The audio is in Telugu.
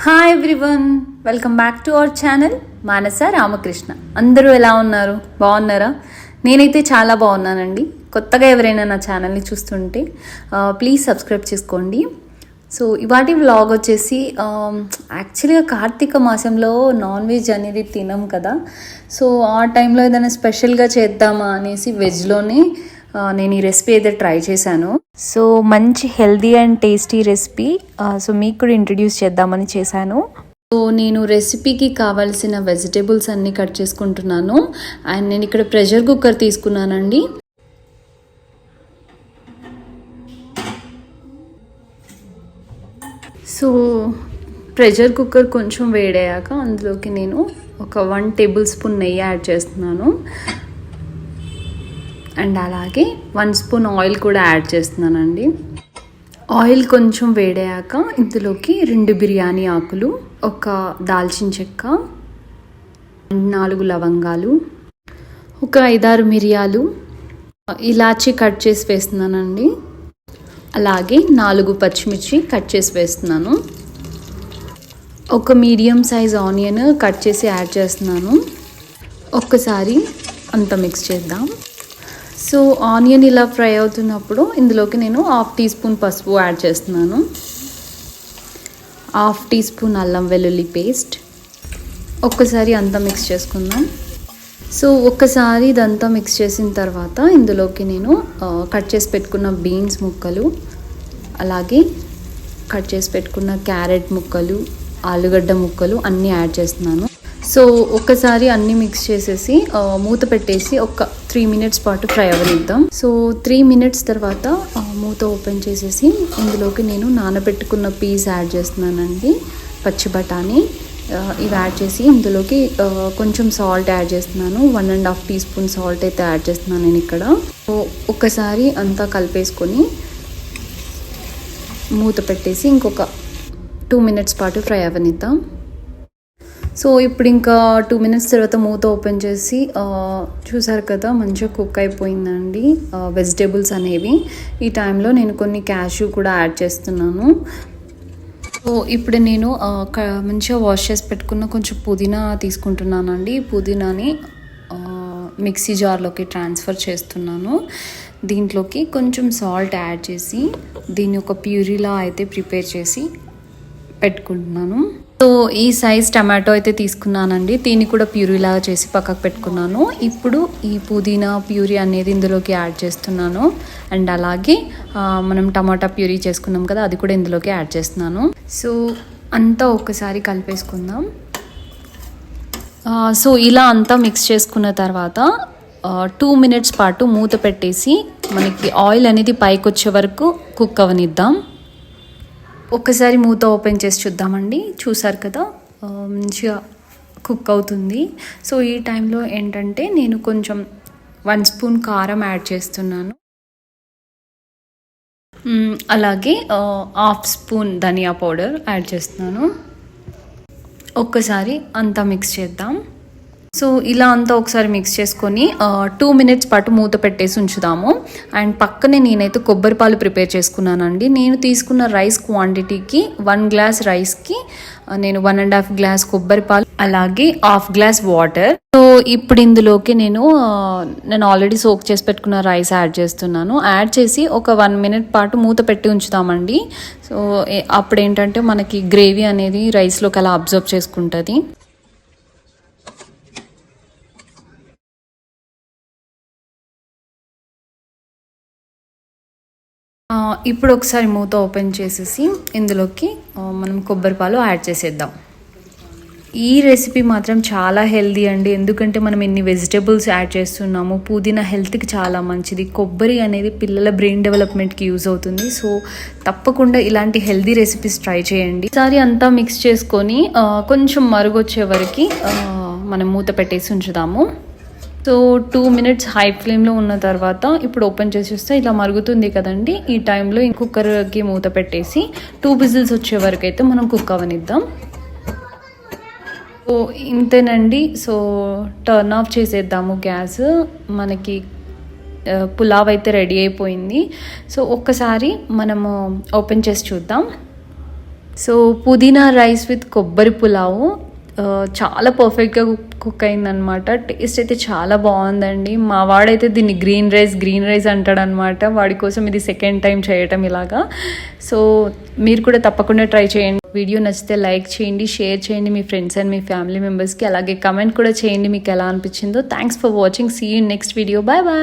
Hi everyone, welcome back to our channel Manasa Ramakrishna. అందరూ ఎలా ఉన్నారు? బాగున్నారా? నేనైతే చాలా బాగున్నానండి. కొత్తగా ఎవరైనా నా ఛానల్ని చూస్తుంటే ప్లీజ్ సబ్స్క్రైబ్ చేసుకోండి. సో ఇవాటి వ్లాగ్ వచ్చేసి యాక్చువల్గా కార్తీక మాసంలో నాన్ వెజ్ అనేది తినం కదా. సో ఆ టైంలో ఏదైనా స్పెషల్గా చేద్దామా అనేసి వెజ్లోనే నేను ఈ రెసిపీ అయితే ట్రై చేశాను. సో మంచి healthy and tasty recipe so మీకు కూడా ఇంట్రడ్యూస్ చేద్దామని చేశాను. సో నేను రెసిపీకి కావాల్సిన వెజిటేబుల్స్ అన్నీ కట్ చేసుకుంటున్నాను. అండ్ నేను ఇక్కడ ప్రెషర్ కుక్కర్ తీసుకున్నానండి. సో ప్రెషర్ కుక్కర్ కొంచెం వేడయ్యాక అందులోకి నేను ఒక 1 టేబుల్ స్పూన్ నెయ్యి యాడ్ చేస్తున్నాను. అండ్ అలాగే 1 స్పూన్ ఆయిల్ కూడా యాడ్ చేస్తున్నానండి. ఆయిల్ కొంచెం వేడయ్యాక ఇందులోకి 2 బిర్యానీ ఆకులు, ఒక దాల్చిన చెక్క, 4 లవంగాలు, ఒక 5-6 మిరియాలు, ఇలాచీ కట్ చేసి వేస్తున్నానండి. అలాగే 4 పచ్చిమిర్చి కట్ చేసి వేస్తున్నాను. ఒక మీడియం సైజ్ ఆనియన్ కట్ చేసి యాడ్ చేస్తున్నాను. ఒక్కసారి అంతా మిక్స్ చేద్దాం. సో ఆనియన్ ఇలా ఫ్రై అవుతున్నప్పుడు ఇందులోకి నేను 1/2 టీ స్పూన్ పసుపు యాడ్ చేస్తున్నాను. 1/2 టీ స్పూన్ అల్లం వెల్లుల్లి పేస్ట్. ఒక్కసారి అంతా మిక్స్ చేసుకుందాం. సో ఒక్కసారి ఇదంతా మిక్స్ చేసిన తర్వాత ఇందులోకి నేను కట్ చేసి పెట్టుకున్న బీన్స్ ముక్కలు, అలాగే కట్ చేసి పెట్టుకున్న క్యారెట్ ముక్కలు, ఆలుగడ్డ ముక్కలు అన్నీ యాడ్ చేస్తున్నాను. సో ఒక్కసారి అన్నీ మిక్స్ చేసేసి మూత పెట్టేసి ఒక 3 మినిట్స్ పాటు ఫ్రై అవ్వనిద్దాం. సో 3 మినిట్స్ తర్వాత మూత ఓపెన్ చేసేసి ఇందులోకి నేను నానబెట్టుకున్న పీస్ యాడ్ చేస్తున్నానండి, పచ్చి బఠానీ. ఇవి యాడ్ చేసి ఇందులోకి కొంచెం సాల్ట్ యాడ్ చేస్తున్నాను. 1.5 టీ స్పూన్ సాల్ట్ అయితే యాడ్ చేస్తున్నాను నేను ఇక్కడ. సో ఒక్కసారి అంతా కలిపేసుకొని మూత పెట్టేసి ఇంకొక 2 మినిట్స్ పాటు ఫ్రై అవ్వనిద్దాం. సో ఇప్పుడు ఇంకా 2 మినిట్స్ తర్వాత మూత ఓపెన్ చేసి చూసారు కదా, మంచిగా కుక్ అయిపోయిందండి వెజిటేబుల్స్ అనేవి. ఈ టైంలో నేను కొన్ని క్యాష్యూ కూడా యాడ్ చేస్తున్నాను. సో ఇప్పుడు నేను మంచిగా వాష్ చేసి పెట్టుకున్న కొంచెం పుదీనా తీసుకుంటున్నానండి. పుదీనాని మిక్సీ జార్లోకి ట్రాన్స్ఫర్ చేస్తున్నాను. దీంట్లోకి కొంచెం సాల్ట్ యాడ్ చేసి దీన్ని ఒక ప్యూరీలా అయితే ప్రిపేర్ చేసి పెట్టుకుంటున్నాను. సో ఈ సైజ్ టమాటో అయితే తీసుకున్నానండి. దీన్ని కూడా ప్యూరీలాగా చేసి పక్కకు పెట్టుకున్నాను. ఇప్పుడు ఈ పుదీనా ప్యూరీ అనేది ఇందులోకి యాడ్ చేస్తున్నాను. అండ్ అలాగే మనం టమాటా ప్యూరీ చేసుకున్నాం కదా, అది కూడా ఇందులోకి యాడ్ చేస్తున్నాను. సో అంతా ఒక్కసారి కలిపేసుకుందాం. సో ఇలా అంతా మిక్స్ చేసుకున్న తర్వాత 2 మినిట్స్ పాటు మూత పెట్టేసి మనకి ఆయిల్ అనేది పైకి వచ్చే వరకు కుక్ అవనిద్దాం. ఒక్కసారి మూత ఓపెన్ చేసి చూద్దామండి. చూసారు కదా, మంచిగా కుక్ అవుతుంది. సో ఈ టైంలో ఏంటంటే నేను కొంచెం 1 స్పూన్ కారం యాడ్ చేస్తున్నాను. అలాగే 1/2 స్పూన్ ధనియా పౌడర్ యాడ్ చేస్తున్నాను. ఒక్కసారి అంతా మిక్స్ చేద్దాం. సో ఇలా అంతా ఒకసారి మిక్స్ చేసుకొని 2 మినిట్స్ పాటు మూత పెట్టేసి ఉంచుదాము. అండ్ పక్కనే నేనైతే కొబ్బరి పాలు ప్రిపేర్ చేసుకున్నానండి. నేను తీసుకున్న రైస్ క్వాంటిటీకి 1 గ్లాస్ రైస్కి నేను 1.5 గ్లాస్ కొబ్బరి పాలు, అలాగే 1/2 గ్లాస్ వాటర్. సో ఇప్పుడు ఇందులోకి నేను ఆల్రెడీ సోక్ చేసి పెట్టుకున్న రైస్ యాడ్ చేస్తున్నాను. యాడ్ చేసి ఒక 1 మినిట్ పాటు మూత పెట్టి ఉంచుతామండి. సో అప్పుడు ఏంటంటే మనకి గ్రేవీ అనేది రైస్లోకి అలా అబ్జర్వ్ చేసుకుంటుంది. ఇప్పుడు ఒకసారి మూత ఓపెన్ చేసేసి ఇందులోకి మనం కొబ్బరి పాలు యాడ్ చేసేద్దాం. ఈ రెసిపీ మాత్రం చాలా హెల్దీ అండి, ఎందుకంటే మనం ఎన్ని వెజిటేబుల్స్ యాడ్ చేస్తున్నాము. పుదీనా హెల్త్కి చాలా మంచిది. కొబ్బరి అనేది పిల్లల బ్రెయిన్ డెవలప్మెంట్కి యూజ్ అవుతుంది. సో తప్పకుండా ఇలాంటి హెల్దీ రెసిపీస్ ట్రై చేయండి. ఈసారి అంతా మిక్స్ చేసుకొని కొంచెం మరుగొచ్చే వరకు మనం మూత పెట్టేసి ఉంచుదాము. సో 2 మినిట్స్ హై ఫ్లేమ్లో ఉన్న తర్వాత ఇప్పుడు ఓపెన్ చేసి చూస్తే ఇలా మరుగుతుంది కదండి. ఈ టైంలో కుక్కర్కి మూత పెట్టేసి 2 విజిల్స్ వచ్చే వరకు అయితే మనం కుక్ అవనిద్దాం. సో ఇంతేనండి. సో టర్న్ ఆఫ్ చేసేద్దాము గ్యాస్. మనకి పులావ్ అయితే రెడీ అయిపోయింది. సో ఒక్కసారి మనము ఓపెన్ చేసి చూద్దాం. సో పుదీనా రైస్ విత్ కొబ్బరి పులావు చాలా పర్ఫెక్ట్గా కుక్ అయిందనమాట. టేస్ట్ అయితే చాలా బాగుందండి. మా వాడైతే దీన్ని గ్రీన్ రైస్ అంటాడనమాట. వాడి కోసం ఇది సెకండ్ టైం చేయటం ఇలాగా. సో మీరు కూడా తప్పకుండా ట్రై చేయండి. వీడియో నచ్చితే లైక్ చేయండి, షేర్ చేయండి మీ ఫ్రెండ్స్ అండ్ మీ ఫ్యామిలీ మెంబర్స్కి. అలాగే కమెంట్ కూడా చేయండి మీకు ఎలా అనిపించిందో. Thanks for watching. See you next video. Bye bye.